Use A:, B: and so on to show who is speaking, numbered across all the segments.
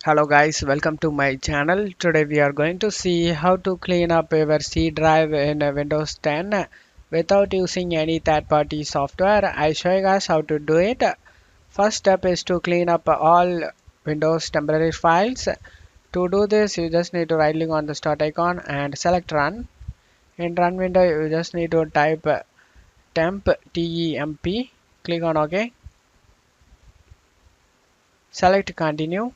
A: Hello guys, welcome to my channel. Today we are going to see how to clean up your C drive in Windows 10 without using any third-party software. I show you guys how to do it. First step is to clean up all Windows temporary files. To do this, you just need to right click on the start icon and select run. In run window, you just need to type temp temp. Click on OK. Select continue.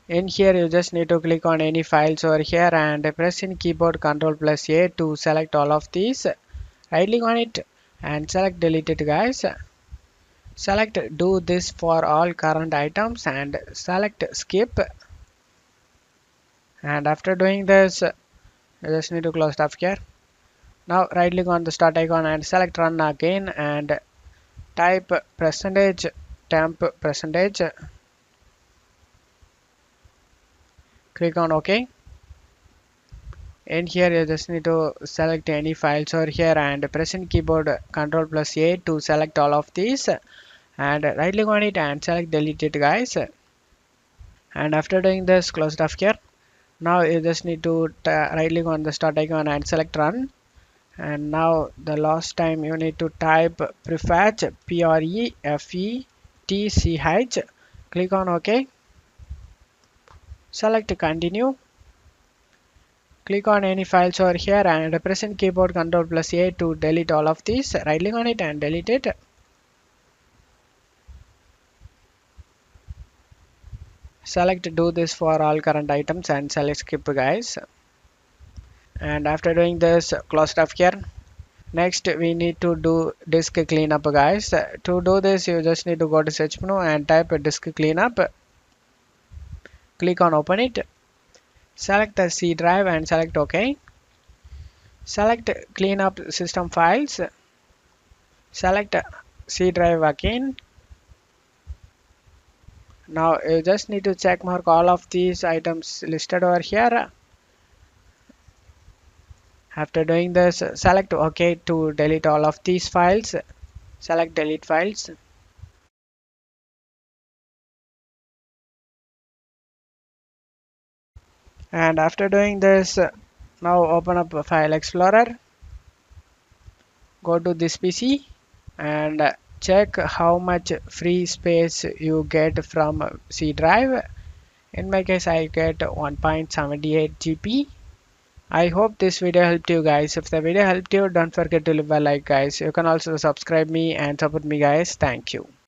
A: In here you just need to click on any files over here and press in keyboard Ctrl+A to select all of these. Right click on it and select delete it guys. Select do this for all current items and select skip. And after doing this you just need to close stuff here. Now right click on the start icon and select run again and type percentage temp percentage. Click on OK. In here you just need to select any files over here and press in keyboard Ctrl+A to select all of these and right click on it and select delete it guys. And after doing this close it off here. Now you just need to right click on the start icon and select run. And now the last time you need to type prefetch prefetch. Click on OK. Select continue. Click on any files over here and press in keyboard Ctrl+A to delete all of these. Right click on it and delete it. Select do this for all current items and select skip guys. And after doing this close stuff here. Next we need to do disk cleanup guys. To do this you just need to go to search menu and type disk cleanup. Click on open it. Select the C drive and select OK. Select cleanup system files. Select C drive again. Now you just need to check mark all of these items listed over here. After doing this select OK to delete all of these files. Select delete files. And after doing this now open up File Explorer. Go to this PC and check how much free space you get from C drive. In my case I get 1.78 GB. I hope this video helped you guys. If the video helped you, don't forget to leave a like guys. You can also subscribe me and support me guys. Thank you.